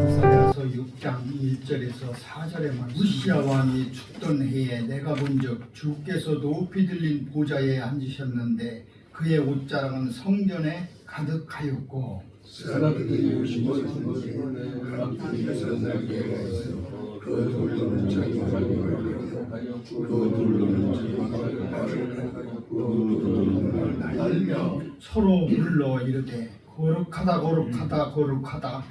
이사야서 6장 1절에서 4절에만 우시야 왕이 죽던 해에 내가 본 적 주께서 높이 들린 보좌에 앉으셨는데 그의 옷자락은 성전에 가득하였고 사람들이 오시고 날며 서로 불러 이르되 거룩하다 거룩하다 거룩하다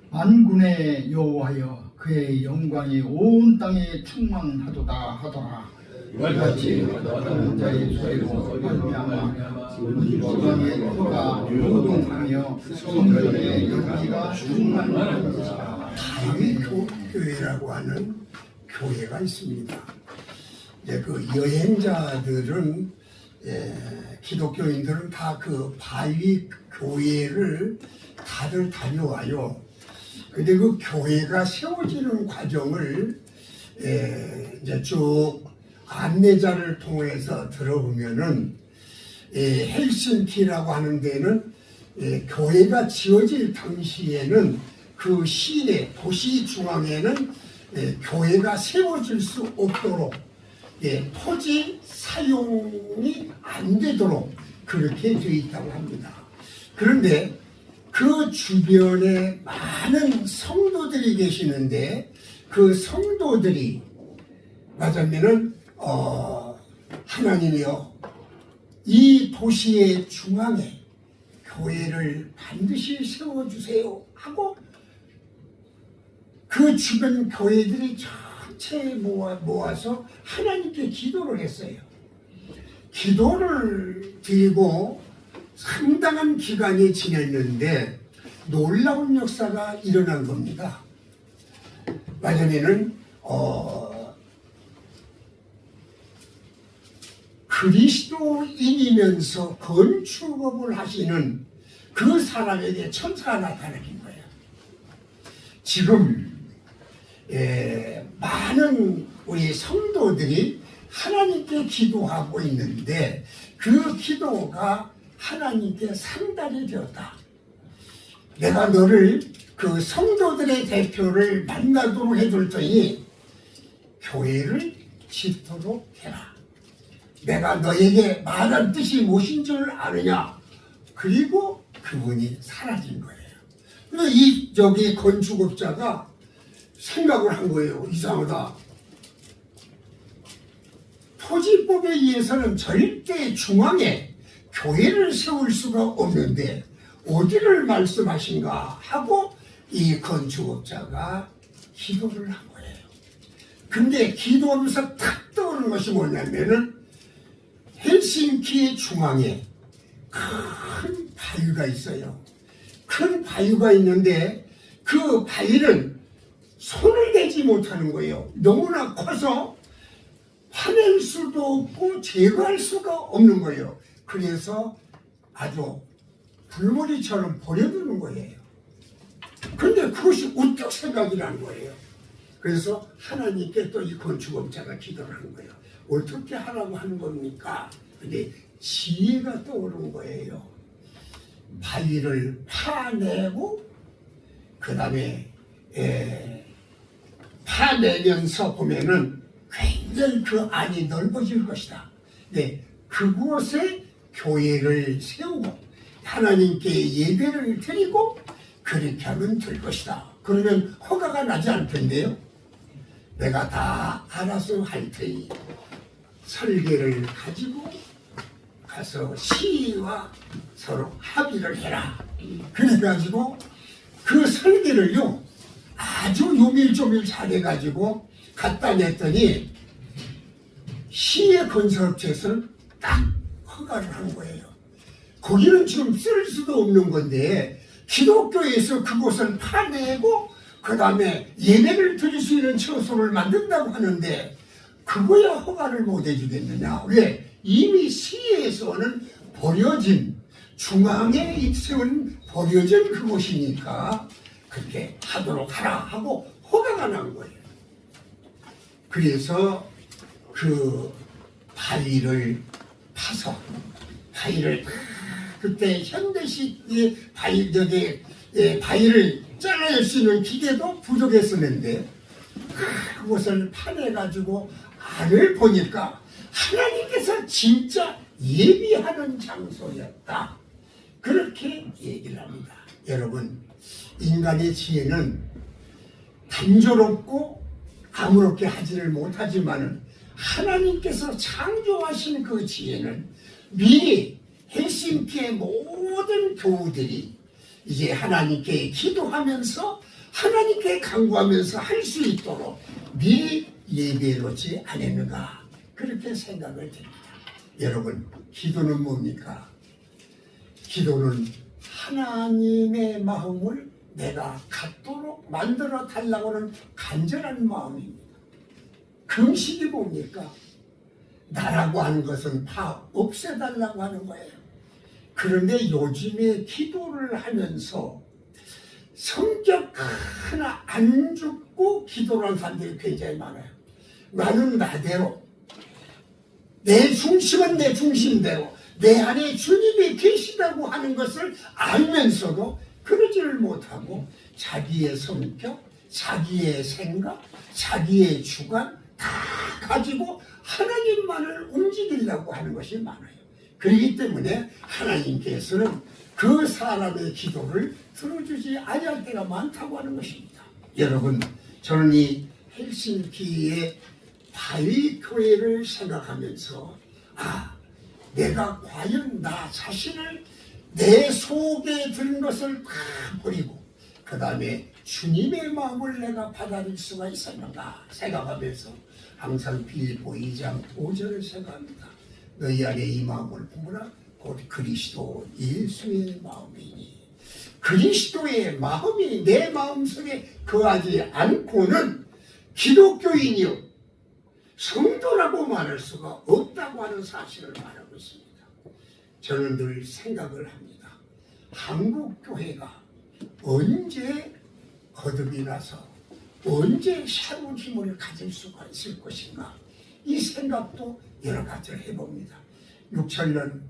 만군의 여호와여 그의 영광이 온 땅에 충만하도다 하더라. 이같이 어떤 자의 소리로 말미암아 지방의 터가 요동하며 성전의 열기가 충만하도다. 바위 교회라고 하는 교회가 있습니다. 이제 그 여행자들은 기독교인들은 다 그 바위 교회를 다들 다녀와요. 근데 그 교회가 세워지는 과정을 이제 쭉 안내자를 통해서 들어보면은 헬싱키라고 하는 데는 교회가 지어질 당시에는 그 시내 도시 중앙에는 교회가 세워질 수 없도록 토지 사용이 안 되도록 그렇게 되어 있다고 합니다. 그런데 그 주변에 많은 성도들이 계시는데 그 성도들이 말하자면은 하나님이여 이 도시의 중앙에 교회를 반드시 세워주세요 하고 그 주변 교회들이 전체 모아서 하나님께 기도를 했어요. 기도를 드리고 상당한 기간이 지났는데 놀라운 역사가 일어난 겁니다. 말하자면은 그리스도인이면서 건축업을 하시는 그 사람에게 천사가 나타나는 거예요. 지금 많은 우리 성도들이 하나님께 기도하고 있는데 그 기도가 하나님께 상달이 되었다. 내가 너를 그 성도들의 대표를 만나도록 해줄 테니 교회를 짓도록 해라. 내가 너에게 말한 뜻이 무엇인 줄 아느냐? 그리고 그분이 사라진 거예요. 근데 저기 건축업자가 생각을 한 거예요. 이상하다. 토지법에 의해서는 절대 중앙에 교회를 세울 수가 없는데 어디를 말씀하신가 하고 이 건축업자가 기도를 한 거예요. 근데 기도하면서 탁 떠오르는 것이 뭐냐면은 헬싱키의 중앙에 큰 바위가 있어요. 큰 바위가 있는데 그 바위는 손을 대지 못하는 거예요. 너무나 커서 파낼 수도 없고 제거할 수가 없는 거예요. 그래서 아주 불머리처럼 버려두는 거예요. 근데 그것이 우뚝 생각이 난 거예요. 그래서 하나님께 또 이 건축업자가 기도를 한 거예요. 어떻게 하라고 하는 겁니까? 근데 지혜가 떠오른 거예요. 바위를 파내고 그 다음에 파내면서 보면은 굉장히 그 안이 넓어질 것이다. 네, 그곳에 교회를 세우고 하나님께 예배를 드리고 그렇게 하면 될 것이다. 그러면 허가가 나지 않을 텐데요. 내가 다 알아서 할 테니 설계를 가지고 가서 시와 서로 합의를 해라. 그래가지고 그 설계를요 아주 요밀조밀 잘해가지고 갖다 냈더니 시의 건설업체에서는 딱 허가를 한 거예요. 거기는 지금 쓸 수도 없는 건데 기독교에서 그곳을 파내고 그 다음에 예배를 드릴 수 있는 처소를 만든다고 하는데 그거야 허가를 못 해주겠느냐. 왜? 이미 시에서는 버려진 중앙에 세운 버려진 그곳이니까 그렇게 하도록 하라 하고 허가가 난 거예요. 그래서 그 바위를 파서 바위를 그때 현대식의 바위를 잘라낼 수 있는 기계도 부족했었는데 그것을 파내가지고 안을 보니까 하나님께서 진짜 예비하는 장소였다. 그렇게 얘기를 합니다. 여러분, 인간의 지혜는 단조롭고 아무렇게 하지를 못하지만은 하나님께서 창조하신 그 지혜는 미리 헬싱키의 모든 교우들이 이제 하나님께 기도하면서 하나님께 간구하면서 할 수 있도록 미리 예비해 놓지 않았는가 그렇게 생각을 됩니다. 여러분, 기도는 뭡니까? 기도는 하나님의 마음을 내가 갖도록 만들어 달라고 하는 간절한 마음입니다. 금식이 뭡니까? 나라고 하는 것은 다 없애달라고 하는 거예요. 그런데 요즘에 기도를 하면서 성격 하나 안 죽고 기도를 하는 사람들이 굉장히 많아요. 나는 나대로, 내 중심은 내 중심대로, 내 안에 주님이 계시다고 하는 것을 알면서도 그러지를 못하고 자기의 성격, 자기의 생각, 자기의 주관 다 가지고 하나님만을 움직이려고 하는 것이 많아요. 그렇기 때문에 하나님께서는 그 사람의 기도를 들어주지 아니할 때가 많다고 하는 것입니다. 여러분, 저는 이 헬싱키의 바위 교회를 생각하면서 내가 과연 나 자신을 내 속에 든 것을 다 버리고 그 다음에 주님의 마음을 내가 받아들일 수가 있었는가 생각하면서 항상 빌립보 2장 5절을 생각합니다. 너희 안에 이 마음을 품으라 곧 그리스도 예수의 마음이니. 그리스도의 마음이 내 마음속에 거하지 않고는 기독교인이요 성도라고 말할 수가 없다고 하는 사실을 말하고 있습니다. 저는 늘 생각을 합니다. 한국 교회가 언제 거듭이 나서 언제 새로운 힘을 가질 수가 있을 것인가, 이 생각도 여러 가지를 해봅니다. 6천년,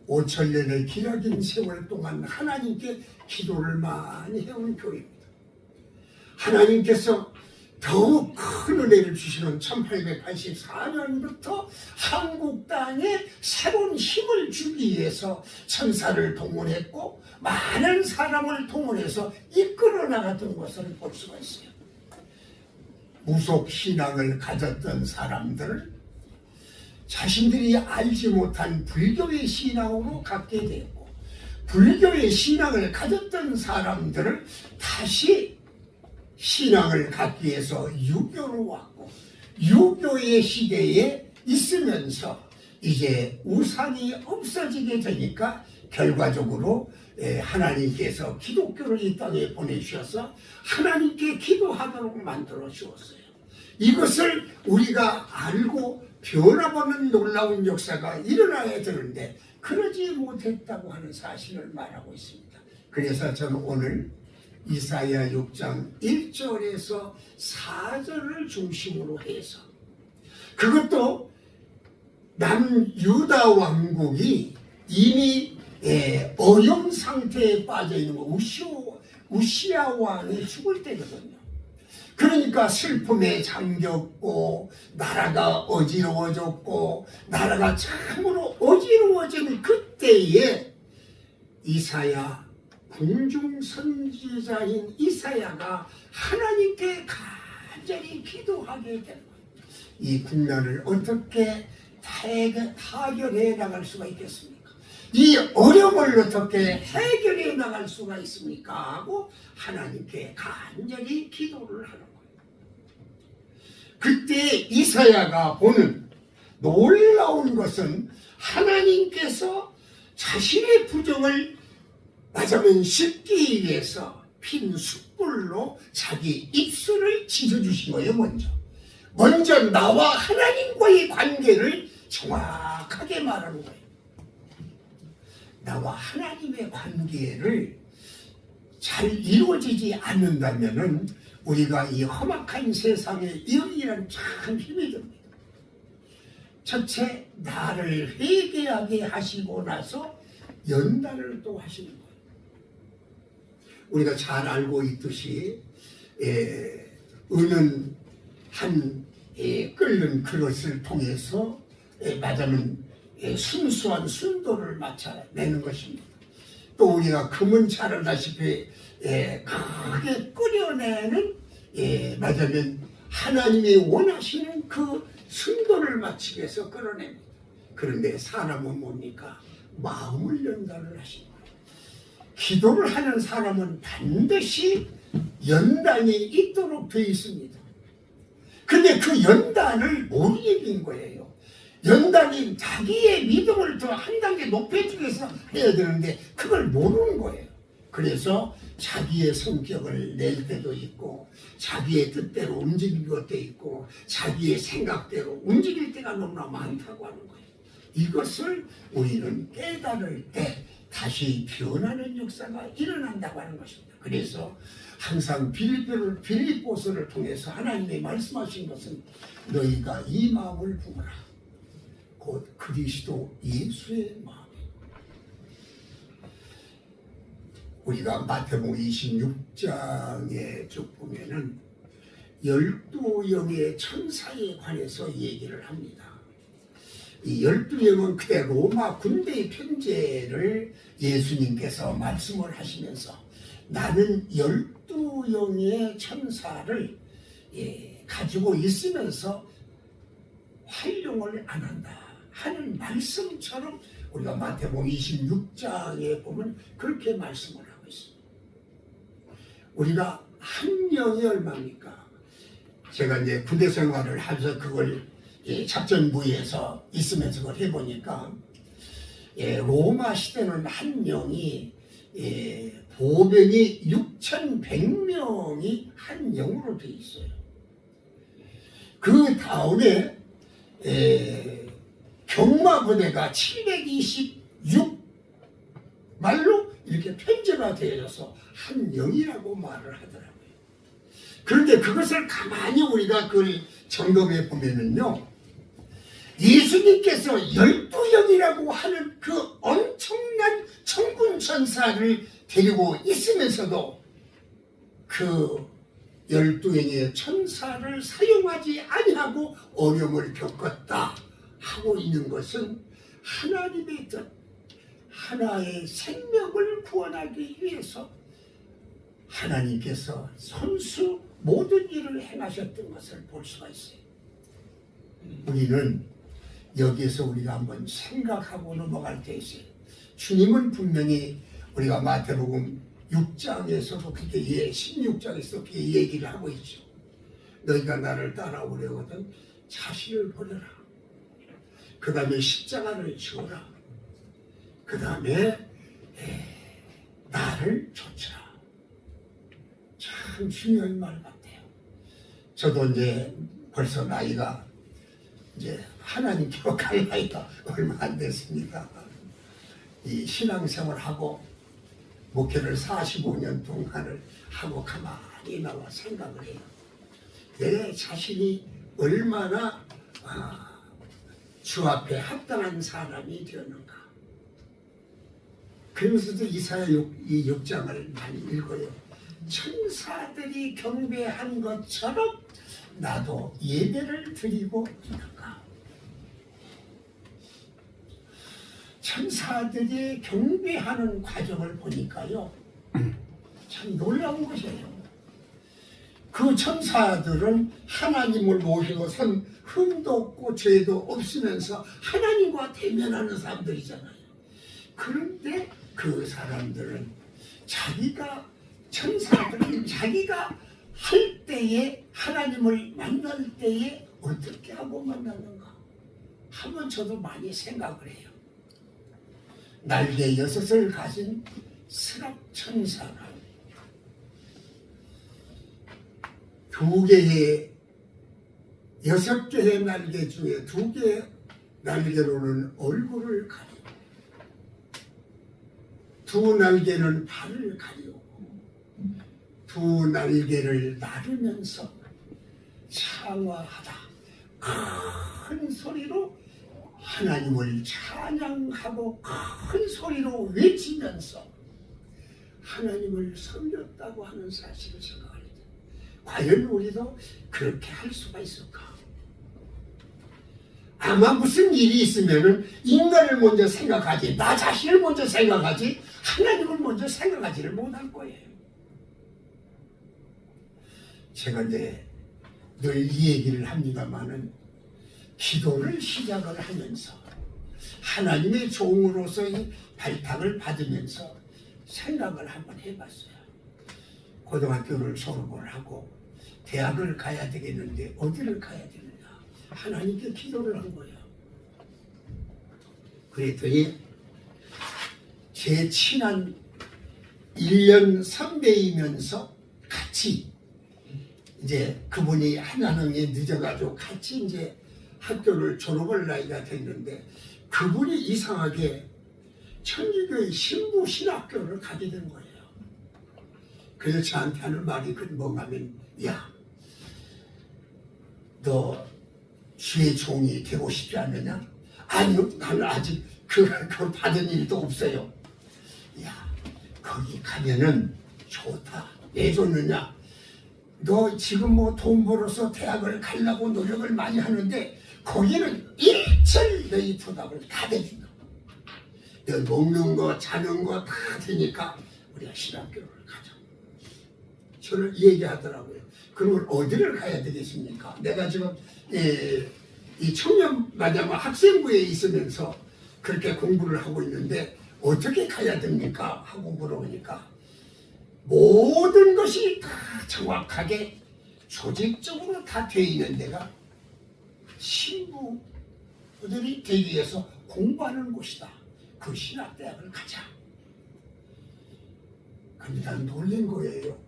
5천년의 기나긴 세월 동안 하나님께 기도를 많이 해온 교회입니다. 하나님께서 더욱 큰 은혜를 주시는 1884년부터 한국 땅에 새로운 힘을 주기 위해서 천사를 동원했고 많은 사람을 동원해서 이끌어 나갔던 것을 볼 수가 있어요. 무속 신앙을 가졌던 사람들을 자신들이 알지 못한 불교의 신앙으로 갖게 되었고, 불교의 신앙을 가졌던 사람들을 다시 신앙을 갖기 위해서 유교로 왔고, 유교의 시대에 있으면서 이제 우상이 없어지게 되니까 결과적으로 하나님께서 기독교를 이 땅에 보내주셔서 하나님께 기도하도록 만들어 주었어요. 이것을 우리가 알고 변화받는 놀라운 역사가 일어나야 되는데 그러지 못했다고 하는 사실을 말하고 있습니다. 그래서 저는 오늘 이사야 6장 1절에서 4절을 중심으로 해서, 그것도 남유다 왕국이 이미 어려운 상태에 빠져 있는 거, 우시야 왕이 죽을 때거든요. 그러니까 슬픔에 잠겼고 나라가 어지러워졌고 나라가 참으로 어지러워진 그때에 이사야, 궁중 선지자인 이사야가 하나님께 간절히 기도하게 된 거예요. 이 국난을 어떻게 타결해 나갈 수가 있겠습니까? 이 어려움을 어떻게 해결해 나갈 수가 있습니까? 하고 하나님께 간절히 기도를 하는 거예요. 그때 이사야가 보는 놀라운 것은 하나님께서 자신의 부정을 말하자면 씻기 위해서 핀 숯불로 자기 입술을 찢어주신 거예요. 먼저 나와 하나님과의 관계를 정확하게 말하는 거예요. 나와 하나님의 관계를 잘 이루어지지 않는다면은 우리가 이 험악한 세상에 유일한 참 힘이 듭니다. 첫째, 나를 회개하게 하시고 나서 연단을 또 하시는 거예요. 우리가 잘 알고 있듯이 은은 한 끓는 그릇을 통해서 말하자면 순수한 순도를 맞춰내는 것입니다. 또 우리가 금은 잘 알다시피 크게 끓여내는 말하자면 하나님이 원하시는 그 순도를 맞추기 위해서 끓여냅니다. 그런데 사람은 뭡니까? 마음을 연단을 하십니다. 기도를 하는 사람은 반드시 연단이 있도록 되어 있습니다. 근데 그 연단을 못 이긴 거예요. 연단이 자기의 믿음을 더 한 단계 높여주기 위해서 해야 되는데 그걸 모르는 거예요. 그래서 자기의 성격을 낼 때도 있고 자기의 뜻대로 움직일 것도 있고 자기의 생각대로 움직일 때가 너무나 많다고 하는 거예요. 이것을 우리는 깨달을 때 다시 변하는 역사가 일어난다고 하는 것입니다. 그래서 항상 빌립보서를 통해서 하나님이 말씀하신 것은 너희가 이 마음을 품어라. 곧 그리스도 예수의 마음. 우리가 마태복음 26장에 쭉 보면은 12영의 천사에 관해서 얘기를 합니다. 이 12영은 그때 로마 군대의 편제를 예수님께서 말씀을 하시면서 나는 12영의 천사를 가지고 있으면서 활용을 안 한다 하는 말씀처럼 우리가 마태복음 26장에 보면 그렇게 말씀을 하고 있습니다. 우리가 한 명이 얼마입니까? 제가 이제 군대 생활을 하면서 그걸 작전부에서 있으면서 그걸 해보니까 로마 시대는 한 명이 보병이 6,100명이 한 영으로 되어 있어요. 그 다음에 경마부대가 726 말로 이렇게 편제가 되어서 한 영이라고 말을 하더라고요. 그런데 그것을 가만히 우리가 그걸 점검해 보면은요, 예수님께서 12영이라고 하는 그 엄청난 천군천사를 데리고 있으면서도 그 12영의 천사를 사용하지 아니하고 어려움을 겪었다 하고 있는 것은 하나님의 뜻, 하나의 생명을 구원하기 위해서 하나님께서 선수 모든 일을 행하셨던 것을 볼 수가 있어요. 우리는 여기에서 우리가 한번 생각하고 넘어갈 때 있어요. 주님은 분명히 우리가 마태복음 6장에서도 그렇게 16장에서 그렇게 얘기를 하고 있죠. 너희가 나를 따라오려거든 자신을 버려라. 그 다음에 십자가를 지어라. 그 다음에 나를 좇으라. 참 중요한 말 같아요. 저도 이제 벌써 나이가 이제 하나님께로 갈 나이가 얼마 안 됐습니다. 이 신앙생활하고 목회를 45년 동안을 하고 가만히 나와 생각을 해요. 내 자신이 얼마나 주 앞에 합당한 사람이 되었는가. 그러면서도 이사야 이 6장을 많이 읽어요. 천사들이 경배한 것처럼 나도 예배를 드리고 있는가. 천사들이 경배하는 과정을 보니까요, 참 놀라운 것이에요. 그 천사들은 하나님을 모시고 선 흠도 없고 죄도 없으면서 하나님과 대면하는 사람들이잖아요. 그런데 그 사람들은 천사들은 자기가 할 때에 하나님을 만날 때에 어떻게 하고 만났는가 한번 저도 많이 생각을 해요. 날개 6을 가진 스랍 천사가 6개의 날개 중에 2개의 날개로는 얼굴을 가리고 2 날개는 발을 가리고 2 날개를 나르면서 창화하다 큰 소리로 하나님을 찬양하고 큰 소리로 외치면서 하나님을 섬겼다고 하는 사실을 생각할 때 과연 우리도 그렇게 할 수가 있을까? 아마 무슨 일이 있으면은 인간을 먼저 생각하지, 나 자신을 먼저 생각하지, 하나님을 먼저 생각하지를 못할 거예요. 제가 늘 이 얘기를 합니다마는 기도를 시작을 하면서 하나님의 종으로서의 발탁을 받으면서 생각을 한번 해봤어요. 고등학교를 졸업을 하고 대학을 가야 되겠는데 어디를 가야 되느냐, 하나님께 기도를 한 거예요. 그랬더니 제 친한 1년 선배이면서 같이 이제 그분이 한양에 늦어가지고 같이 이제 학교를 졸업할 나이가 됐는데 그분이 이상하게 천주교의 신부 신학교를 가게 된 거예요. 그래서 저한테 하는 말이 뭔가 하면, 야, 너 주의 종이 되고 싶지 않느냐? 아니요, 나는 아직 그걸 받은 일도 없어요. 야, 거기 가면은 좋다. 왜 좋느냐? 너 지금 뭐 돈 벌어서 대학을 가려고 노력을 많이 하는데 거기는 일절 너희 부담을 다 대준다. 너 먹는 거 자는 거 다 되니까 우리가 신학교를 가자. 저를 얘기하더라고요. 그러면 어디를 가야 되겠습니까? 내가 지금 이 청년 마지막 학생부에 있으면서 그렇게 공부를 하고 있는데 어떻게 가야 됩니까? 하고 물어보니까 모든 것이 다 정확하게 조직적으로 다 되어 있는 데가 신부들이 되기 위해서 공부하는 곳이다. 그 신학대학을 가자. 근데 난 놀란 거예요.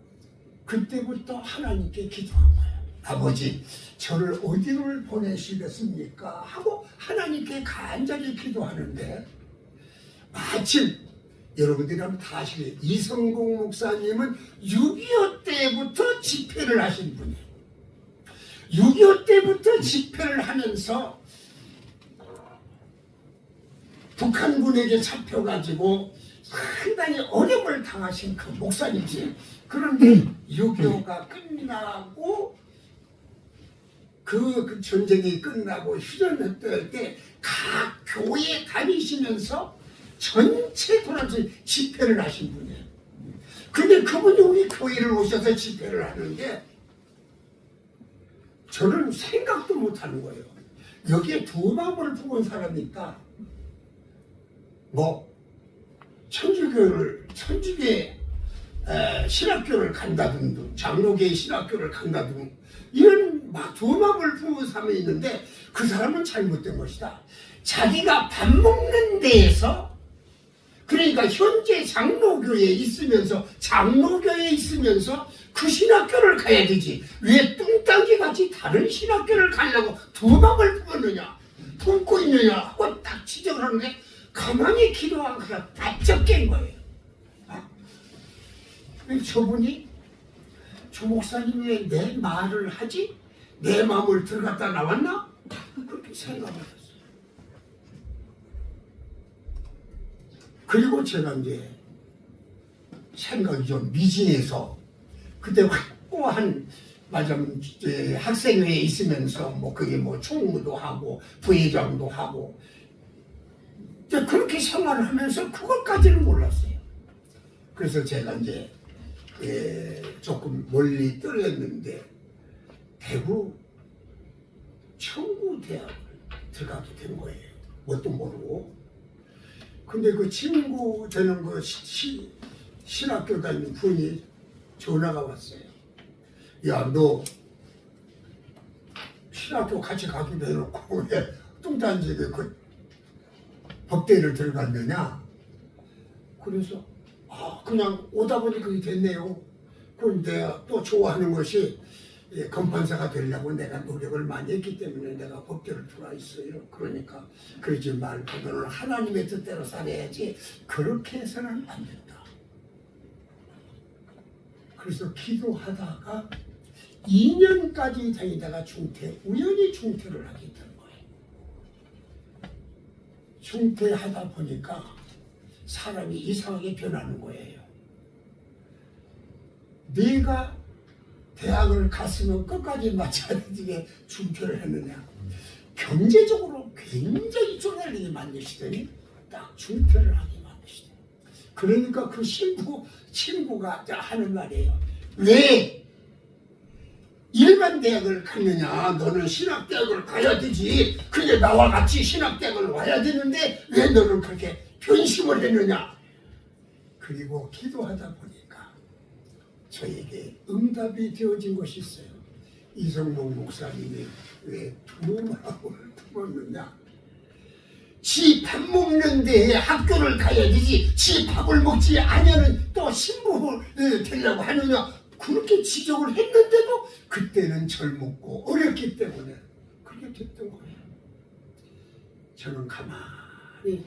그때부터 하나님께 기도한 거예요. 아버지, 저를 어디를 보내시겠습니까? 하고 하나님께 간절히 기도하는데 마침 여러분들이 한번 다 아시겠어요. 이성공 목사님은 6.25 때부터 집회를 하신 분이에요. 6.25 때부터 집회를 하면서 북한군에게 잡혀가지고 상당히 어려움을 당하신 그 목사님이세요. 그런데 6.25가 끝나고 그 전쟁이 끝나고 휴전했을 때 각 교회 다니시면서 전체 돌아서 집회를 하신 분이에요. 근데 그분이 우리 교회를 오셔서 집회를 하는데 저는 생각도 못하는 거예요. 여기에 두 마음을 품은 사람이니까 뭐 천주교의 신학교를 간다든지 장로교의 신학교를 간다든지 이런 막 두 마음을 품은 사람이 있는데 그 사람은 잘못된 것이다. 자기가 밥 먹는 데에서 그러니까 현재 장로교에 있으면서 그 신학교를 가야 되지. 왜 뚱딴지같이 다른 신학교를 가려고 두 마음을 품었느냐, 품고 있느냐 하고 딱 지적을 하는데 가만히 기도한 거가 바짝 깬 거예요. 저분이 저 목사님이 왜 내 말을 하지? 내 마음을 들어갔다 나왔나? 그렇게 생각을 했어요. 그리고 제가 이제 생각이 좀 미진해서 그때 확고한 맞으면 학생회에 있으면서 뭐 그게 뭐 총무도 하고 부회장도 하고 그렇게 생활을 하면서 그것까지는 몰랐어요. 그래서 제가 이제 조금 멀리 떨어졌는데 대구 청구대학을 들어가게 된 거예요. 뭣도 모르고. 근데 그 친구 되는 그 신학교 다니는 분이 전화가 왔어요. 야, 너 신학교 같이 가기도 해놓고 왜 뚱딴지게 그 법대를 들어갔느냐? 그래서 그냥 오다 보니 그게 됐네요. 그런데 내가 또 좋아하는 것이 건판사가 되려고 내가 노력을 많이 했기 때문에 내가 법대를 들어와 있어요. 그러니까 그러지 말고 너는 하나님의 뜻대로 살아야지 그렇게 해서는 안 된다. 그래서 기도하다가 2년까지 다니다가 우연히 중퇴를 하게 된 거예요. 중퇴하다 보니까 사람이 이상하게 변하는 거예요. 네가 대학을 갔으면 끝까지 마찬가지게 중퇴를 했느냐. 경제적으로 굉장히 쪼달리게 만드시더니 딱 중퇴를 하게 만드시더니. 그러니까 그 친구가 하는 말이에요. 왜 일반 대학을 갔느냐. 너는 신학대학을 가야 되지. 그게 나와 같이 신학대학을 와야 되는데 왜 너는 그렇게 변심을 했느냐. 그리고 기도하다 보니까 저에게 응답이 되어진 것이 있어요. 이성봉 목사님이 왜 두마음을 품었느냐. 지 밥 먹는 데에 학교를 가야 되지. 지 밥을 먹지 않으면 또 신부를 되려고 하느냐. 그렇게 지적을 했는데도 그때는 젊었고 어렸기 때문에 그렇게 됐던 거예요. 저는 가만히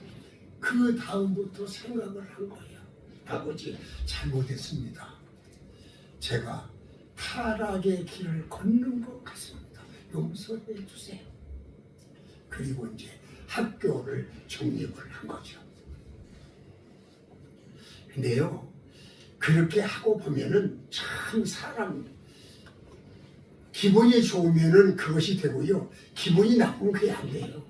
그 다음부터 생각을 한 거예요. 아버지, 잘못했습니다. 제가 타락의 길을 걷는 것 같습니다. 용서해 주세요. 그리고 이제 학교를 정립을 한 거죠. 근데요, 그렇게 하고 보면은 참 사람 기분이 좋으면은 그것이 되고요, 기분이 나쁘면 그게 안 돼요.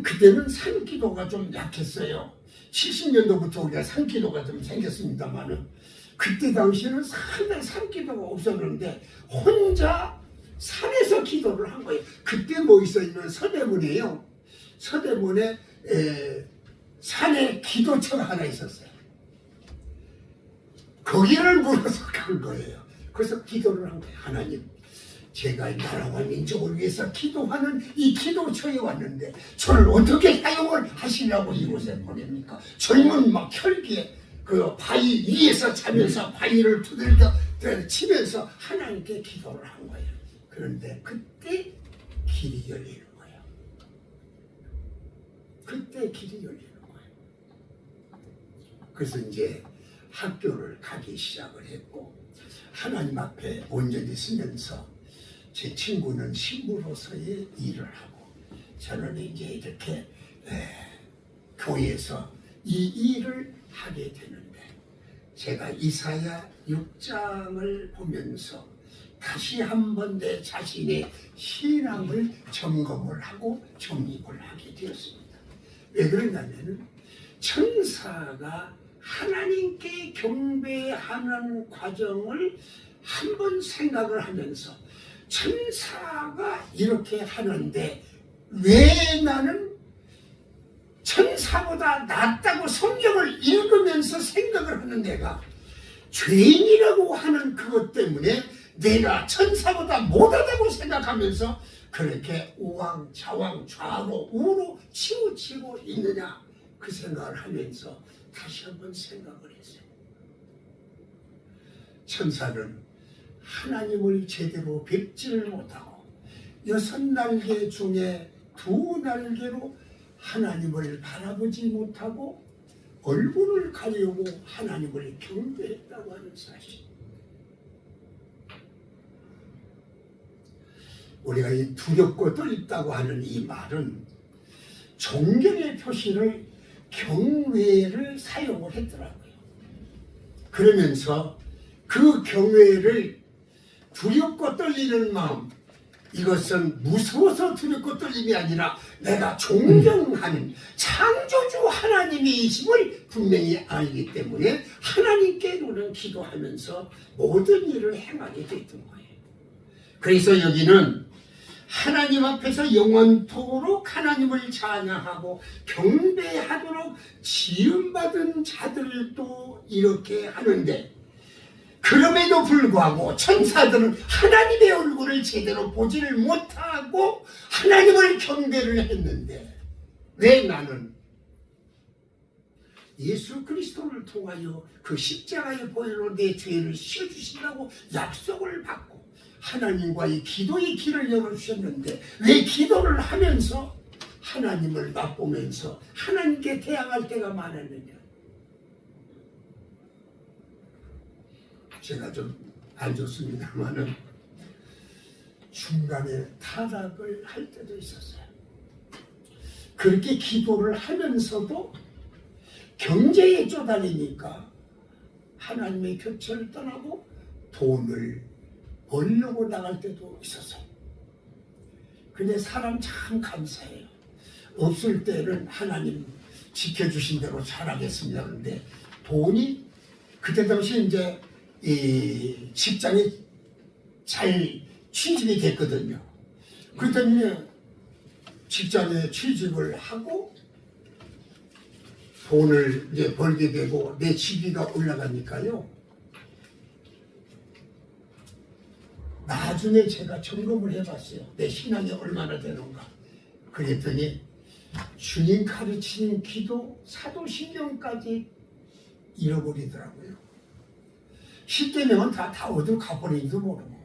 그때는 산기도가 좀 약했어요. 70년도부터 우리가 산기도가 좀 생겼습니다만은 그때 당시에는 상당히 산기도가 없었는데 혼자 산에서 기도를 한 거예요. 그때 뭐 있었냐면 서대문이에요. 서대문에 산에 기도처가 하나 있었어요. 거기를 물어서 간 거예요. 그래서 기도를 한 거예요. 하나님, 제가 나라와 민족을 위해서 기도하는 이 기도처에 왔는데 저를 어떻게 사용을 하시려고 이곳에 보냅니까? 젊은 막 혈기에 그 바위 위에서 자면서 바위를 두들겨 치면서 하나님께 기도를 한 거예요. 그런데 그때 길이 열리는 거예요. 그때 길이 열리는 거예요. 그래서 이제 학교를 가기 시작을 했고 하나님 앞에 온전히 서면서 제 친구는 신부로서의 일을 하고 저는 이제 이렇게 교회에서 이 일을 하게 되는데 제가 이사야 6장을 보면서 다시 한번 내 자신의 신앙을 점검을 하고 정립을 하게 되었습니다. 왜 그러냐면은 천사가 하나님께 경배하는 과정을 한번 생각을 하면서 천사가 이렇게 하는데 왜 나는 천사보다 낫다고 성경을 읽으면서 생각을 하는 내가 죄인이라고 하는 그것 때문에 내가 천사보다 못하다고 생각하면서 그렇게 우왕 좌왕 좌로 우로 치우치고 있느냐 그 생각을 하면서 다시 한번 생각을 했어요. 천사는 하나님을 제대로 뵙지를 못하고 6날개 중에 2날개로 하나님을 바라보지 못하고 얼굴을 가리우고 하나님을 경배했다고 하는 사실. 우리가 이 두렵고 떨립다고 하는 이 말은 존경의 표시를 경외를 사용을 했더라고요. 그러면서 그 경외를 두렵고 떨리는 마음, 이것은 무서워서 두렵고 떨림이 아니라 내가 존경하는 창조주 하나님이심을 분명히 알기 때문에 하나님께 우리는 기도하면서 모든 일을 행하게 됐던 거예요. 그래서 여기는 하나님 앞에서 영원토록 하나님을 찬양하고 경배하도록 지음받은 자들도 이렇게 하는데 그럼에도 불구하고 천사들은 하나님의 얼굴을 제대로 보지를 못하고 하나님을 경배를 했는데 왜 나는 예수 그리스도를 통하여 그 십자가의 보혈로 내 죄를 씌워주신다고 약속을 받고 하나님과의 기도의 길을 열어주셨는데 왜 기도를 하면서 하나님을 맛보면서 하나님께 대항할 때가 많았느냐. 제가 좀 안 좋습니다만은 중간에 타락을 할 때도 있었어요. 그렇게 기도를 하면서도 경제에 쪼달리니까 하나님의 곁을 떠나고 돈을 벌려고 나갈 때도 있었어요. 근데 사람 참 감사해요. 없을 때는 하나님 지켜주신 대로 잘하겠습니다. 그런데 돈이 그때 당시 이제 이 직장에 잘 취직이 됐거든요. 그랬더니 직장에 취직을 하고 돈을 이제 벌게 되고 내 직위가 올라가니까요. 나중에 제가 점검을 해봤어요. 내 신앙이 얼마나 되는가. 그랬더니 주님 가르치는 기도, 사도신경까지 잃어버리더라고요. 시대명은 다 어디로 가버린지도 모르고.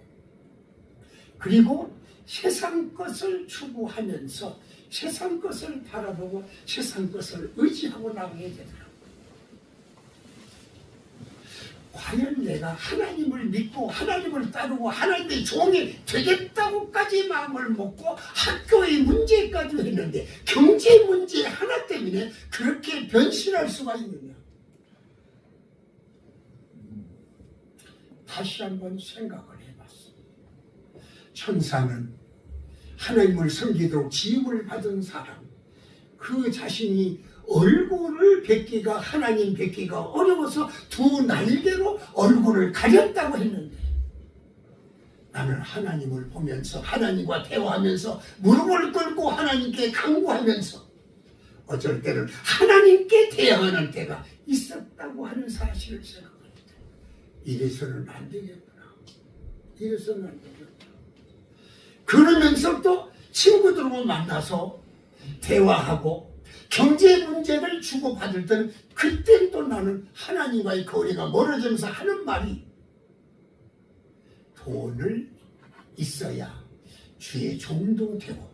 그리고 세상 것을 추구하면서 세상 것을 바라보고 세상 것을 의지하고 나가게 되더라고요. 과연 내가 하나님을 믿고 하나님을 따르고 하나님의 종이 되겠다고까지 마음을 먹고 학교의 문제까지 했는데 경제 문제 하나 때문에 그렇게 변신할 수가 있느냐. 다시 한번 생각을 해봤습니다. 천사는 하나님을 섬기도록 지음을 받은 사람, 그 자신이 얼굴을 뵙기가 하나님 뵙기가 어려워서 두 날개로 얼굴을 가렸다고 했는데 나는 하나님을 보면서 하나님과 대화하면서 무릎을 꿇고 하나님께 간구하면서 어쩔 때는 하나님께 대항하는 때가 있었다고 하는 사실을 생각합니다. 이래서는 안 되겠구나. 이래서는 안 되겠구나. 그러면서 또 친구들과 만나서 대화하고 경제 문제를 주고받을 때는 그때 또 나는 하나님과의 거리가 멀어지면서 하는 말이 돈을 있어야 주의 종도 되고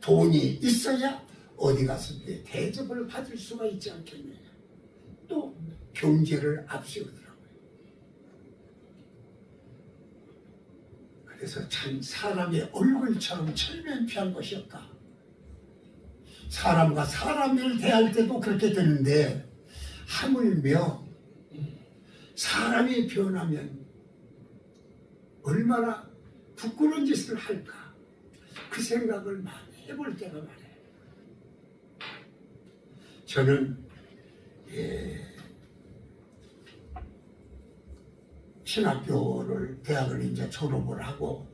돈이 있어야 어디 갔을 때 대접을 받을 수가 있지 않겠느냐. 또 경제를 앞세우더라고요. 그래서 참 사람의 얼굴처럼 철면피한 것이 없다. 사람과 사람을 대할 때도 그렇게 되는데 하물며 사람이 변하면 얼마나 부끄러운 짓을 할까 그 생각을 많이 해볼 때가 많아요. 저는 신학교를 대학을 이제 졸업을 하고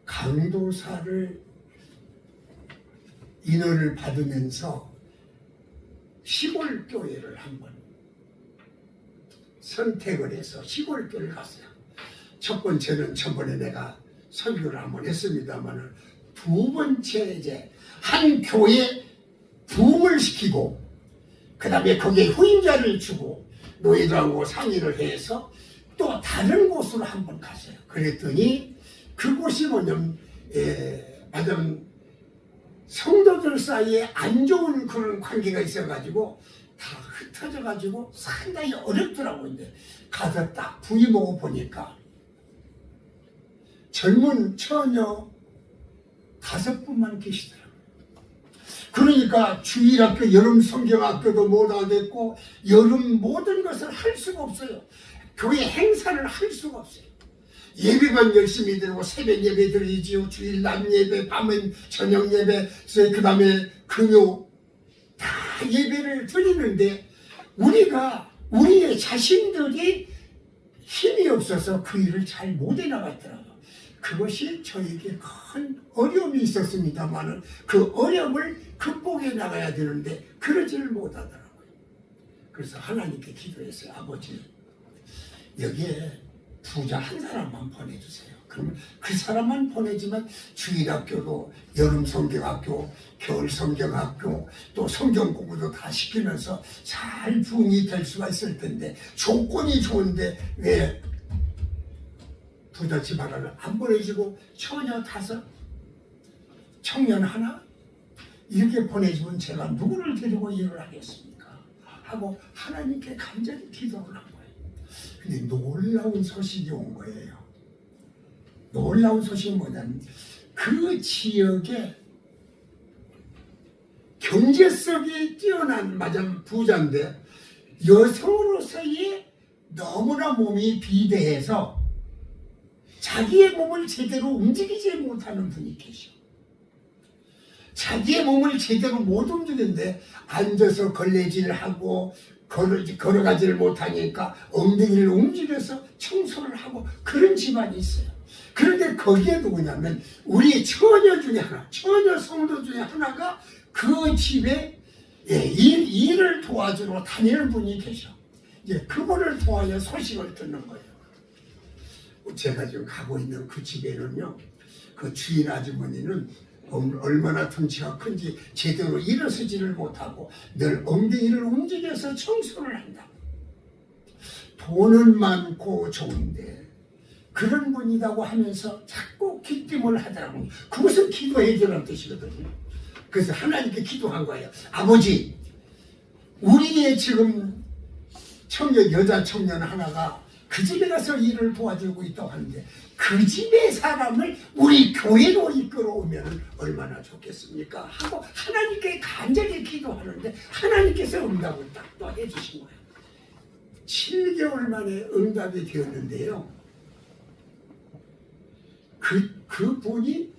강도사를 인원을 받으면서 시골 교회를 한번 선택을 해서 시골 교회를 갔어요. 첫 번째는 전번에 내가 설교를 한번 했습니다만 두 번째 이제 한 교회 부흥을 시키고 그 다음에 거기에 후임자를 주고 노예들하고 상의를 해서 또 다른 곳으로 한번 갔어요. 그랬더니 그곳이 뭐냐면 마침 성도들 사이에 안 좋은 그런 관계가 있어가지고 다 흩어져가지고 상당히 어렵더라고요. 근데 가서 딱 부임하고 보니까 젊은 처녀 5분만 계시더라고요. 그러니까 주일학교, 여름 성경학교도 못 하겠고 여름 모든 것을 할 수가 없어요. 교회 행사를 할 수가 없어요. 예배만 열심히 드리고 새벽 예배 드리지요. 주일 낮 예배, 밤은 저녁 예배, 그 다음에 금요 다 예배를 드리는데 우리의 자신들이 힘이 없어서 그 일을 잘 못 해나갔더라고요. 그것이 저에게 큰 어려움이 있었습니다만 그 어려움을 극복해 나가야 되는데 그러지를 못하더라고요. 그래서 하나님께 기도했어요. 아버지, 여기에 부자 한 사람만 보내주세요. 그러면 그 사람만 보내지만 주일학교도 여름 성경학교, 겨울 성경학교, 또 성경 공부도 다 시키면서 잘 부흥이 될 수가 있을 텐데 조건이 좋은데 왜 부잣집 하나를 안 보내주고 처녀 5, 청년 하나 이렇게 보내주면 제가 누구를 데리고 일을 하겠습니까? 하고 하나님께 간절히 기도를 한 거예요. 근데 놀라운 소식이 온 거예요. 놀라운 소식이 뭐냐면 그 지역에 경제성이 뛰어난 마장 부자인데 여성으로서의 너무나 몸이 비대해서 자기의 몸을 제대로 움직이지 못하는 분이 계셔. 자기의 몸을 제대로 못 움직이는데 앉아서 걸레질하고 걸어가지를 못하니까 엉덩이를 움직여서 청소를 하고 그런 집안이 있어요. 그런데 거기에 누구냐면 우리 처녀 중에 하나, 처녀 성도 중에 하나가 그 집에 일을 도와주러 다니는 분이 계셔. 이제 그분을 통하여 소식을 듣는 거예요. 제가 지금 가고 있는 그 집에는요, 그 주인 아주머니는 얼마나 덩치가 큰지 제대로 일어서지를 못하고 늘 엉덩이를 움직여서 청소를 한다. 돈은 많고 좋은데 그런 분이라고 하면서 자꾸 기쁨을 하더라고요. 그것은 기도해 주는 뜻이거든요. 그래서 하나님께 기도한 거예요. 아버지, 우리의 지금 여자 청년 하나가 그 집에 가서 일을 도와주고 있다고 하는데 그 집의 사람을 우리 교회로 이끌어오면 얼마나 좋겠습니까? 하고 하나님께 간절히 기도하는데 하나님께서 응답을 딱 또 해주신 거예요. 7개월 만에 응답이 되었는데요. 그 분이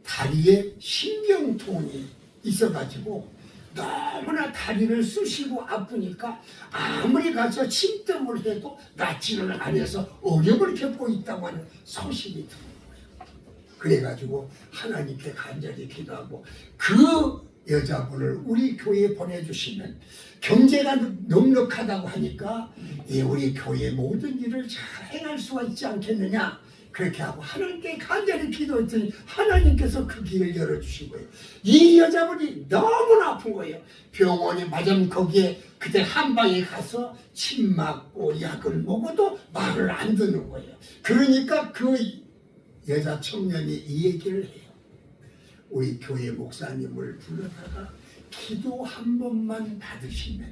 다리에 신경통이 있어가지고 너무나 다리를 쑤시고 아프니까 아무리 가서 침뜸을 해도 낫지를 않아서 어려움을 겪고 있다고 하는 소식이 들은 거예요. 그래가지고 하나님께 간절히 기도하고 그 여자분을 우리 교회에 보내주시면 경제가 넉넉하다고 하니까 우리 교회 모든 일을 잘 행할 수가 있지 않겠느냐, 그렇게 하고 하나님께 간절히 기도했더니 하나님께서 그 길을 열어주신 거예요. 이 여자분이 너무나 아픈 거예요. 병원에 마침 거기에 그때 한방에 가서 침 맞고 약을 먹어도 말을 안 듣는 거예요. 그러니까 그 여자 청년이 이 얘기를 해요. 우리 교회 목사님을 불러다가 기도 한 번만 받으시면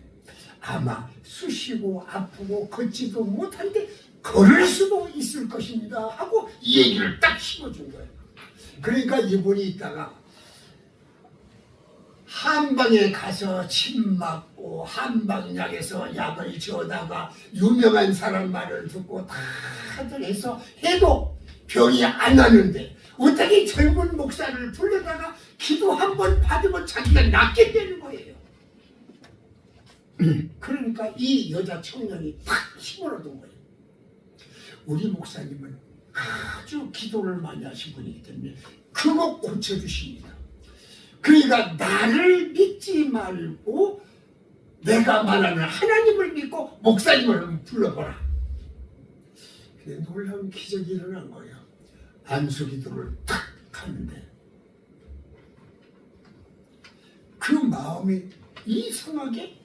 아마 쑤시고 아프고 걷지도 못한데 걸을 수도 있을 것입니다 하고 이 얘기를 딱 심어준 거예요. 그러니까 이분이 있다가 한방에 가서 침 맞고 한방약에서 약을 지어다가 유명한 사람 말을 듣고 다들 해서 해도 병이 안 나는데 어떻게 젊은 목사를 불러다가 기도 한 번 받으면 자기가 낫게 되는 거예요. 그러니까 이 여자 청년이 팍 힘을 얻은 거예요. 우리 목사님은 아주 기도를 많이 하신 분이기 때문에 그거 고쳐주십니다. 그러니까 나를 믿지 말고 내가 말하는 하나님을 믿고 목사님을 불러보라. 근데 놀라운 기적이 일어난 거예요. 안수기도를 탁 하는데 그 마음이 이상하게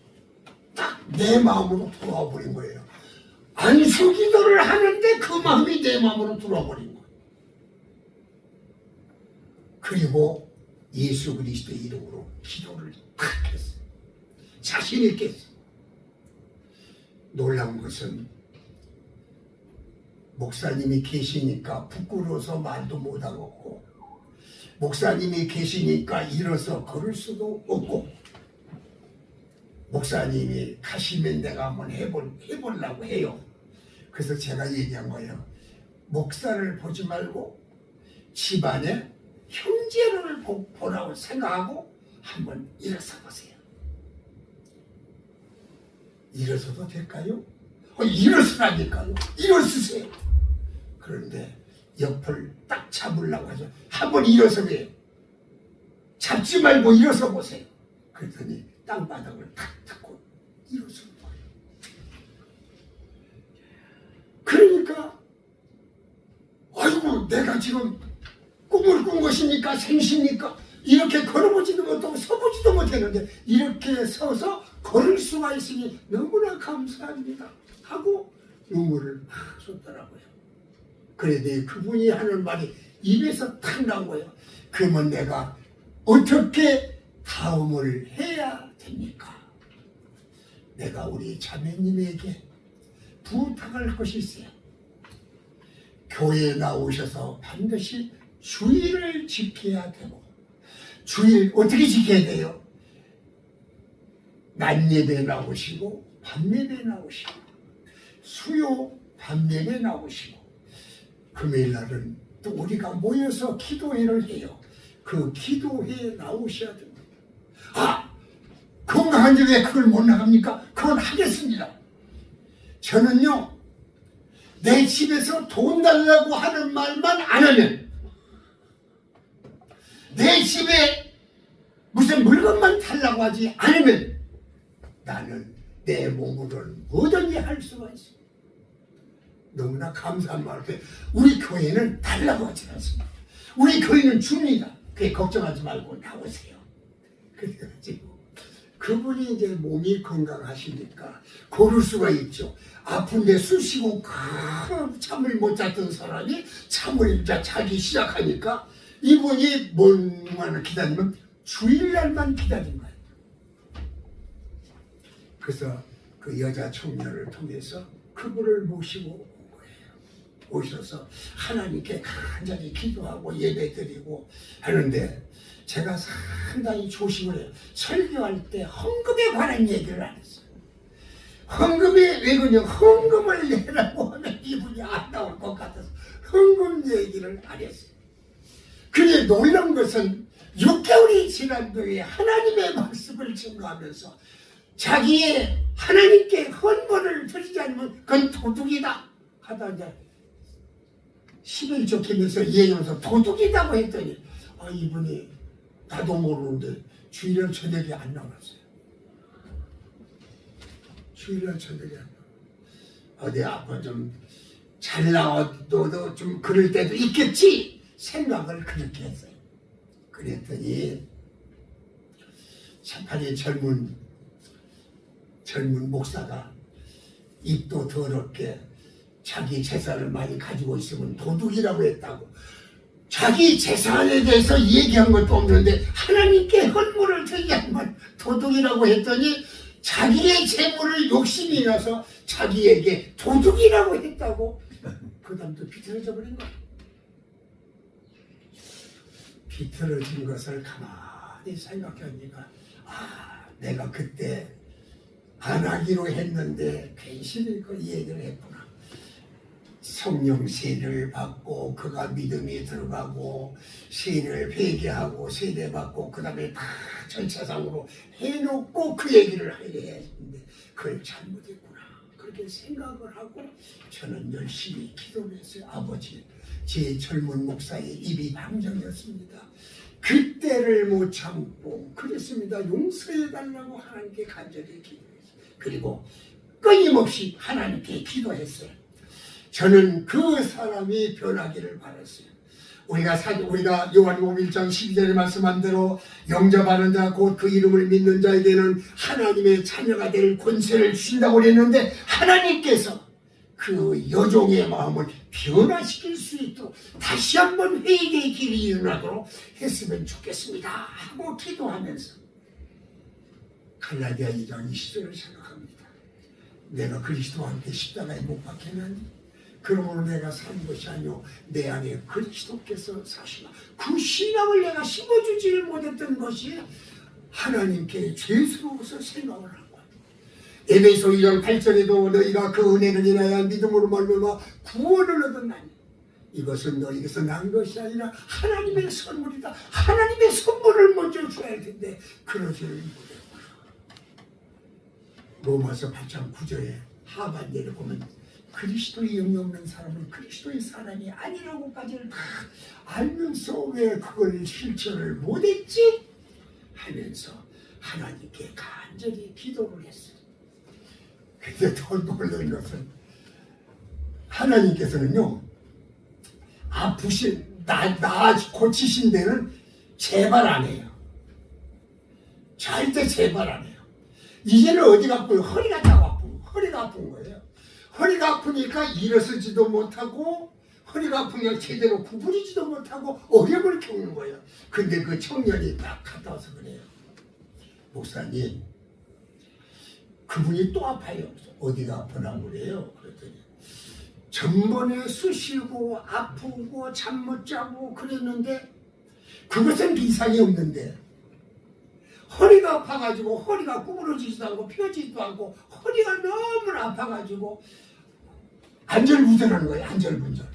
딱 내 마음으로 돌아와 버린 거예요. 안수기도를 하는데 그 마음이 내 마음으로 돌아와 버린 거예요. 그리고 예수 그리스도의 이름으로 기도를 탁 했어요. 자신 있게 했어요. 놀라운 것은 목사님이 계시니까 부끄러워서 말도 못하고 목사님이 계시니까 일어서 걸을 수도 없고 목사님이 가시면 내가 한번 해보려고 해요. 그래서 제가 얘기한 거예요. 목사를 보지 말고 집안에 형제를 보라고 생각하고 한번 일어서 보세요. 일어서도 될까요? 일어서라니까요. 일어서세요. 그런데 옆을 딱 잡으려고 하죠. 한번 일어서 보세요. 잡지 말고 일어서 보세요. 그랬더니 땅바닥을 탁 닫고 일어서는 거예요. 그러니까 아이고 내가 지금 꿈을 꾼 것입니까? 생십니까? 이렇게 걸어보지도 못하고 서보지도 못했는데 이렇게 서서 걸을 수가 있으니 너무나 감사합니다 하고 눈물을 막 쏟더라고요. 그런데 그분이 하는 말이 입에서 탁 나온 거예요. 그러면 내가 어떻게 다음을 해야 됩니까? 내가 우리 자매님에게 부탁할 것이 있어요. 교회에 나오셔서 반드시 주일을 지켜야 되고, 주일 어떻게 지켜야 돼요? 낮 예배 나오시고 밤 예배 나오시고 수요 밤 예배 나오시고 금요일 날은 또 우리가 모여서 기도회를 해요. 그 기도회에 나오셔야 됩니다. 건강한데 왜 그걸 못 나갑니까? 그건 하겠습니다. 저는요, 내 집에서 돈 달라고 하는 말만 안 하면, 내 집에 무슨 물건만 달라고 하지 않으면 나는 내 몸으로는 뭐든지 할 수가 있어요. 너무나 감사한 말인데 우리 교회는 달라고 하지 않습니다. 우리 교회는 줍니다. 그게 걱정하지 말고 나오세요. 그래가지고 그분이 이제 몸이 건강하시니까 고를 수가 있죠. 아픈데 쑤시고 잠을 못 잤던 사람이 잠을 자기 시작하니까 이분이 뭐만 기다리면 주일날만 기다린 거예요. 그래서 그 여자 청년을 통해서 그분을 모시고 온 거예요. 오셔서 하나님께 간절히 기도하고 예배드리고 하는데 제가 상당히 조심을 해요. 설교할 때 헌금에 관한 얘기를 안 했어요. 헌금이 왜 그러냐, 헌금을 내라고 하면 이분이 안 나올 것 같아서 헌금 얘기를 안 했어요. 근데 놀라운 것은 6개월이 지난 뒤에 하나님의 말씀을 증거하면서 자기의 하나님께 헌물을 드리지 않으면 그건 도둑이다 하다 이제 11조 기면서 이해하면서 도둑이라고 했더니 이분이 나도 모르는데 주일날 저녁에 안 나왔어요. 주일날 저녁에 안 나왔어요. 어디 아파 좀 잘 나와도 좀 그럴 때도 있겠지 생각을 그렇게 했어요. 그랬더니 참판이 젊은 목사가 입도 더럽게 자기 재산을 많이 가지고 있으면 도둑이라고 했다고. 자기 재산에 대해서 얘기한 것도 없는데 하나님께 헌물을 드리지 않으면 도둑이라고 했더니 자기의 재물을 욕심이 나서 자기에게 도둑이라고 했다고. 그 다음도 비틀어져 버린 거야. 비틀어진 것을 가만히 생각하니까 내가 그때 안 하기로 했는데 괜시리 그 얘기를 했구나. 성령 세례를 받고 그가 믿음이 들어가고 세례를 회개하고 세례 받고 그 다음에 다 전체상으로 해놓고 그 얘기를 해야 했는데 그걸 잘못했구나. 그렇게 생각을 하고 저는 열심히 기도를 했어요. 아버지, 제 젊은 목사의 입이 방정이었습니다. 그때를 못 참고 그랬습니다. 용서해달라고 하나님께 간절히 기도했어요. 그리고 끊임없이 하나님께 기도했어요. 저는 그 사람이 변하기를 바랐어요. 우리가 요한복음 1장 12절에 말씀한 대로 영접하는 자 곧 그 이름을 믿는 자에게는 하나님의 자녀가 될 권세를 주신다고 그랬는데 하나님께서 그 여종의 마음을 변화시킬 수 있도록 다시 한번 회개의 길이 일어나도록 했으면 좋겠습니다 하고 기도하면서 갈라디아 2장 20절을 생각합니다. 내가 그리스도와 함께 십자가에 못 박혔나니 그러므로 내가 사는 것이 아니오 내 안에 그리스도께서 사시나. 그 신앙을 내가 심어주지를 못했던 것이 하나님께 죄스러워서 생각을 한 거야. 에베소 2장 8절에도 너희가 그 은혜를 인하여 믿음으로 말미암아 구원을 얻었나니 이것은 너희에게서 난 것이 아니라 하나님의 선물이다. 하나님의 선물을 먼저 줘야 할 텐데 그러지를 못했구나. 로마서 8장 9절에 하반절에 보면 그리스도의 영이 없는 사람은 그리스도의 사람이 아니라고까지를 다 알면서 왜 그걸 실천을 못했지? 하면서 하나님께 간절히 기도를 했어요. 근데 더 놀라운 것은 하나님께서는요, 나 고치신 데는 제발 안 해요. 절대 제발 안 해요. 이제는 어디가 아프요? 허리가 아픈 거예요. 허리가 아프니까 일어서지도 못하고 허리가 아프니까 제대로 구부리지도 못하고 어려움을 겪는 거예요. 근데 그 청년이 딱 갔다 와서 그래요. 목사님, 그분이 또 아파요. 어디가 아프나 그래요? 그랬더니 전번에 쑤시고 아프고 잠 못 자고 그랬는데 그것은 이상이 없는데 허리가 아파가지고 허리가 구부러지지도 않고 펴지지도 않고 허리가 너무나 아파가지고 안절부절하는 거예요. 안절부절.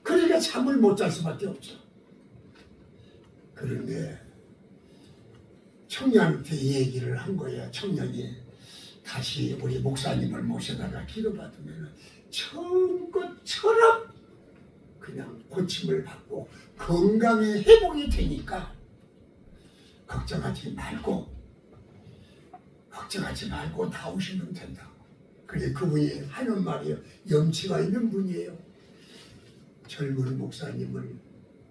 그러니까 잠을 못 잘 수밖에 없죠. 그런데 청년한테 이 얘기를 한 거예요. 청년이 다시 우리 목사님을 모셔다가 기도받으면 처음것처럼 그냥 고침을 받고 건강에 회복이 되니까 걱정하지 말고 나오시면 된다고. 그래 그분이 하는 말이에요. 염치가 있는 분이에요. 젊은 목사님을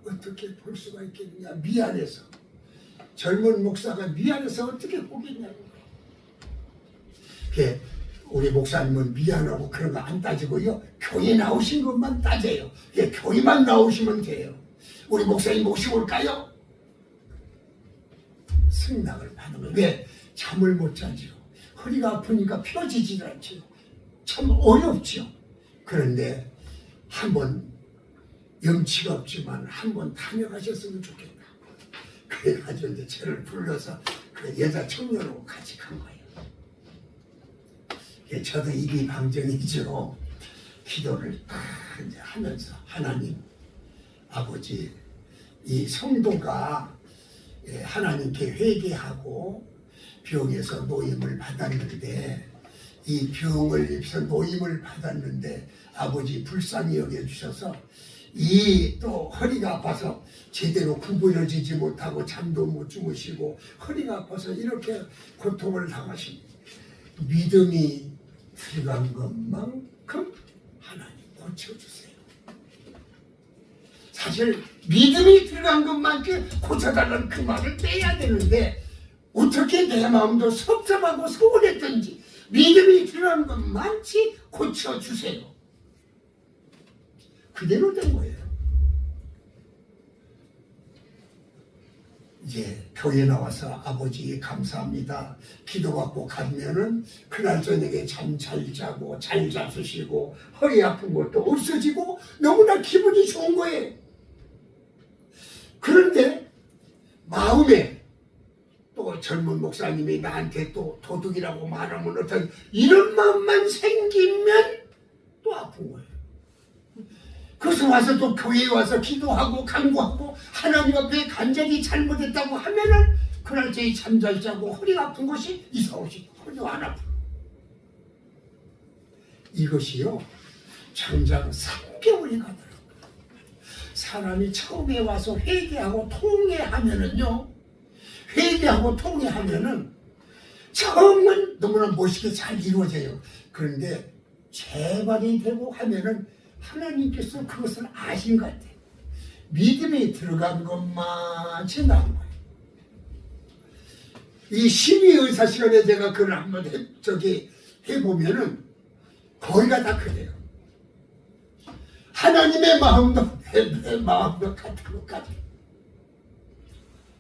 어떻게 볼 수가 있겠느냐. 미안해서. 젊은 목사가 미안해서 어떻게 보겠냐고. 그래 우리 목사님은 미안하고 그런 거 안 따지고요. 교회 나오신 것만 따져요. 그래 교회만 나오시면 돼요. 우리 목사님 모시고 올까요? 승낙을 받으면 왜? 잠을 못 자죠. 허리가 아프니까 펴지지도 않죠. 참 어렵죠. 그런데 한번 염치가 없지만 한번 다녀가셨으면 좋겠다. 그래가지고 이제 저를 불러서 그 여자 청년하고 같이 간 거예요. 저도 입이 방정이죠. 기도를 딱 이제 하면서 하나님 아버지 이 성도가 하나님께 회개하고 병에서 노임을 받았는데 이 병을 입서 노임을 받았는데 아버지 불쌍히 여겨주셔서 이 또 허리가 아파서 제대로 구부러지지 못하고 잠도 못 주무시고 허리가 아파서 이렇게 고통을 당하십니다. 믿음이 들어간 것만큼 하나님 고쳐주세요. 사실 믿음이 들어간 것만큼 고쳐달라는 그 말을 빼야 되는데 어떻게 내 마음도 섭섭하고 서운했던지 믿음이 들어간 것만치 고쳐주세요. 그대로 된 거예요. 이제 교회 나와서 아버지 감사합니다. 기도받고 가면은 그날 저녁에 잠 잘 자고 잘 잡수시고 허리 아픈 것도 없어지고 너무나 기분이 좋은 거예요. 그런데 마음에 또 젊은 목사님이 나한테 또 도둑이라고 말하면 어떤 이런 마음만 생기면 또 아픈 거예요. 그래서 와서 또 교회에 와서 기도하고 간구하고 하나님 앞에 간절히 잘못했다고 하면은 그날 저희 잠 잘 자고 허리가 아픈 것이 이사 오시 허리가 안 아프고 이것이요 장장 3개월이 가더라고요. 사람이 처음에 와서 회개하고 통회하면은요 회개하고 통회하면은 처음은 너무나 멋있게 잘 이루어져요. 그런데 재발이 되고 하면은 하나님께서 그것을 아신 것 같아요. 믿음이 들어간 것만치 나은 거예요. 이 심의의사 시간에 제가 그걸 한번 해보면은 거기가 다 그래요. 하나님의 마음도 내 마음도 같은 것 같아요.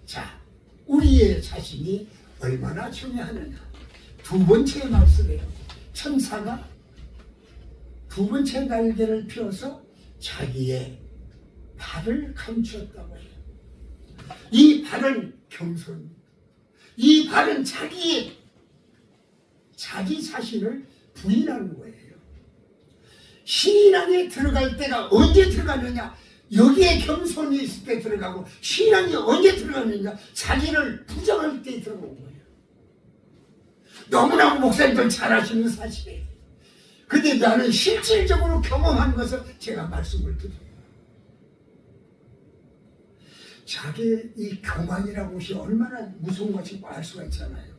자, 우리의 자신이 얼마나 중요하느냐. 두 번째 말씀이에요. 천사가 두 번째 날개를 펴서 자기의 발을 감추었다고 해요. 이 발은 겸손, 이 발은 자기 자신을 부인하는 거예요. 신앙에 들어갈 때가 언제 들어가느냐? 여기에 겸손이 있을 때 들어가고 신앙이 언제 들어가느냐? 자기를 부정할 때 들어가는 거예요. 너무나 목사님들 잘 아시는 사실이에요. 근데 나는 실질적으로 경험한 것을 제가 말씀을 드립니다. 자기의 이 교만이라는 것이 얼마나 무서운 것인지 알 수가 있잖아요.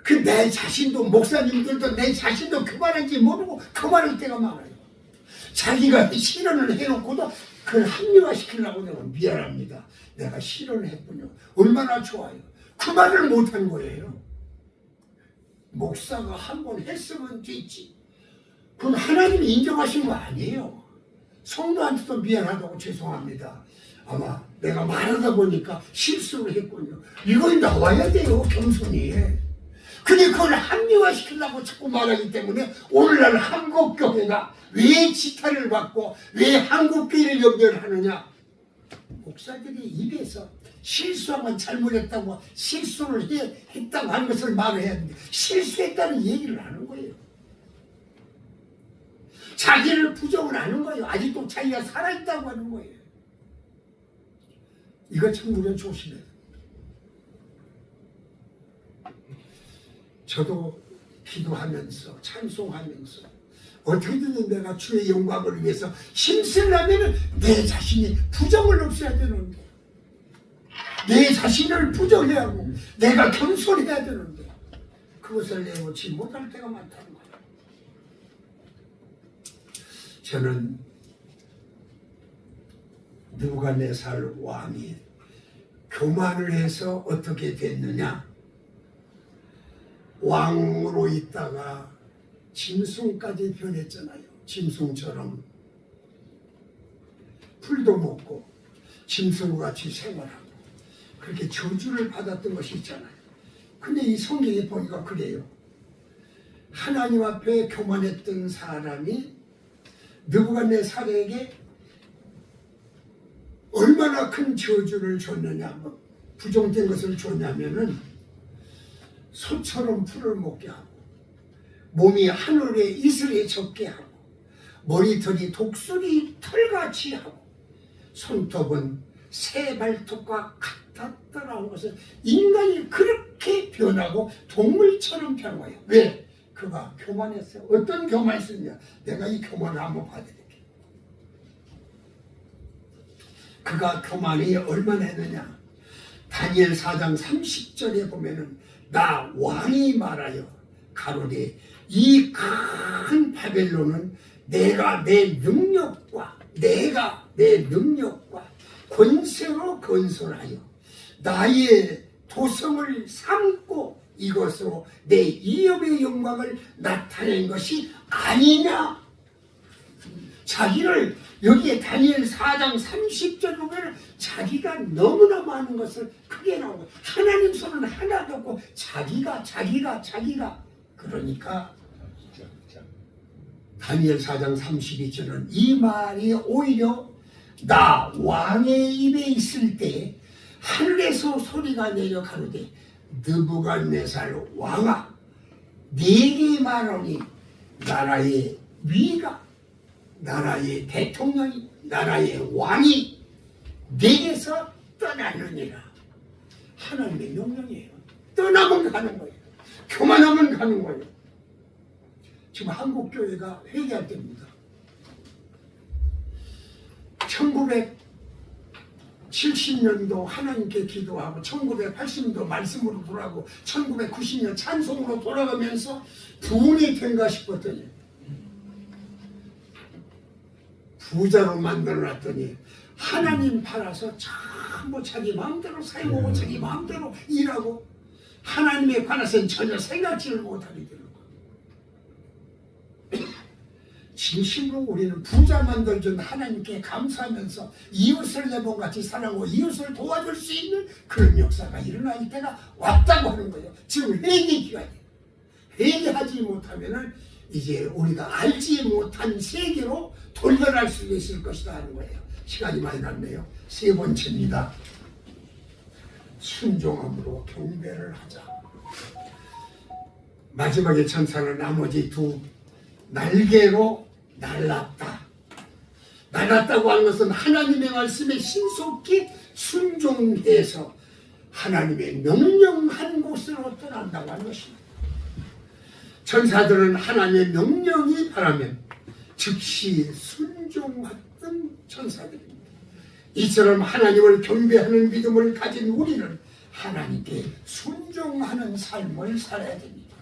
그 내 자신도 목사님들도 내 자신도 교만한지 모르고 교만할 때가 많아요. 자기가 실언을 해놓고도 그걸 합리화시키려고 내가 미안합니다. 내가 실언을 했군요. 얼마나 좋아요. 그 말을 못한 거예요. 목사가 한 번 했으면 됐지. 그건 하나님이 인정하신 거 아니에요. 성도한테도 미안하다고 죄송합니다. 아마 내가 말하다 보니까 실수를 했군요. 이건 나와야 돼요, 겸손히. 근데 그걸 합리화시키려고 자꾸 말하기 때문에 오늘날 한국교회가 왜 지탄을 받고 왜 한국교회를 연결하느냐. 목사들이 입에서 실수한 건 잘못했다고 실수를 했다고 하는 것을 말을 해야 되는데 실수했다는 얘기를 하는 거예요. 자기를 부정을 하는 거예요. 아직도 자기가 살아있다고 하는 거예요. 이거 참 우리가 조심해야 돼요. 저도 기도하면서 찬송하면서 어떻게든 내가 주의 영광을 위해서 힘쓰려면 내 자신이 부정을 없애야 되는데, 내 자신을 부정해야 하고 내가 겸손해야 되는데 그것을 내놓지 못할 때가 많다는 거예요. 저는 느부갓네살 왕이 교만을 해서 어떻게 됐느냐, 왕으로 있다가 짐승까지 변했잖아요. 짐승처럼 풀도 먹고 짐승과 같이 생활하고 그렇게 저주를 받았던 것이 있잖아요. 근데 이 성경에 보니까 그래요. 하나님 앞에 교만했던 사람이 느부갓네살에게 얼마나 큰 저주를 줬느냐, 부정된 것을 줬냐면은 소처럼 풀을 먹게 하고 몸이 하늘에 이슬에 젖게 하고 머리털이 독수리 털같이 하고 손톱은 새 발톱과 같았더라는 것은 인간이 그렇게 변하고 동물처럼 변화해요. 왜? 그가 교만했어요. 어떤 교만이 있었냐? 내가 이 교만을 한번 봐드릴게요. 그가 교만이 얼마나 했느냐? 다니엘 4장 30절에 보면은 나 왕이 말하여 가로되 이 큰 바벨론은 내가 내 능력과 권세로 건설하여 나의 도성을 삼고 이것으로 내 이업의 영광을 나타낸 것이 아니냐. 자기를 여기에 다니엘 4장 30절 보면 자기가 너무나 많은 것을 크게 나오고 하나님 손은 하나도 없고 자기가 그러니까 다니엘 4장 32절은 이 말이 오히려 나 왕의 입에 있을 때 하늘에서 소리가 내려 가로되 느부갓네살 왕아 네게 말하니 나라의 위가 나라의 대통령이 나라의 왕이 내게서 떠나느니라. 하나님의 명령이에요. 떠나면 가는 거예요. 교만하면 가는 거예요. 지금 한국교회가 회개할 때입니다. 1970년도 하나님께 기도하고 1980년도 말씀으로 돌아가고 1990년 찬송으로 돌아가면서 부흥이 된가 싶었더니 부자로 만들어놨더니 하나님 팔아서 전부 자기 마음대로 사용하고 자기 마음대로 일하고 하나님에 관해서는 전혀 생각지를 못하게 되는 거예요. 진심으로 우리는 부자 만들어준 하나님께 감사하면서 이웃을 내 몸같이 사랑하고 이웃을 도와줄 수 있는 그런 역사가 일어날 때가 왔다고 하는 거예요. 지금 회개 기간이에요. 회개하지 못하면은 이제 우리가 알지 못한 세계로 돌변할 수 있을 것이다 하는 거예요. 시간이 많이 남네요. 세 번째입니다. 순종함으로 경배를 하자. 마지막에 천사는 나머지 두 날개로 날랐다. 날랐다고 하는 것은 하나님의 말씀에 신속히 순종해서 하나님의 명령한 곳으로 떠난다고 하는 것입니다. 천사들은 하나님의 명령이 바라면 즉시 순종했던 천사들입니다. 이처럼 하나님을 경배하는 믿음을 가진 우리는 하나님께 순종하는 삶을 살아야 됩니다.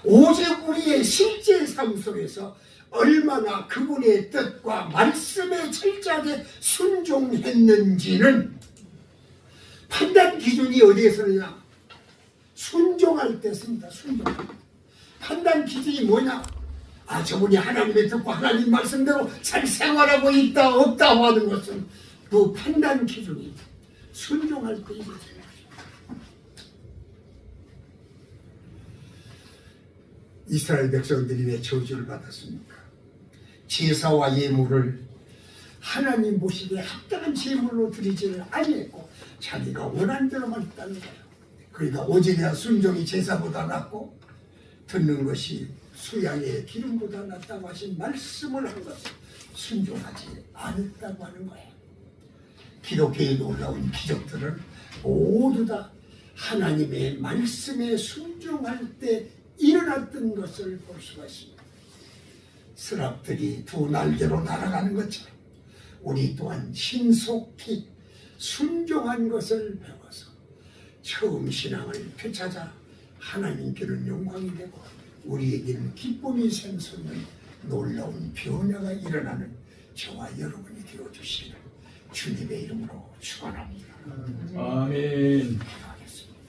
오직 우리의 실제 삶 속에서 얼마나 그분의 뜻과 말씀에 철저하게 순종했는지는 판단 기준이 어디에 서느냐? 순종할 때 씁니다. 판단 기준이 뭐냐? 아, 저분이 하나님의 뜻과 하나님 말씀대로 잘 생활하고 있다 없다 하는 것은 그 판단 기준이 순종할 때 있어요. 이스라엘 백성들이 왜 저주를 받았습니까? 제사와 예물을 하나님 보시기에 합당한 제물로 드리지를 아니했고 자기가 원한 대로만 했다는 거예요. 그러니까 오직이야 순종이 제사보다 낫고 듣는 것이 수양의 기름보다 낫다고 하신 말씀을 한 것을 순종하지 않았다고 하는 거예요. 기독교에 놀라운 기적들은 모두 다 하나님의 말씀에 순종할 때 일어났던 것을 볼 수가 있습니다. 스랍들이 두 날개로 날아가는 것처럼 우리 또한 신속히 순종한 것을 배워서 처음 신앙을 되찾아 하나님께는 영광이 되고 우리에게는 기쁨이 샘솟는 놀라운 변화가 일어나는 저와 여러분이 되어주시기를 주님의 이름으로 축원합니다. 아멘. 기도하겠습니다.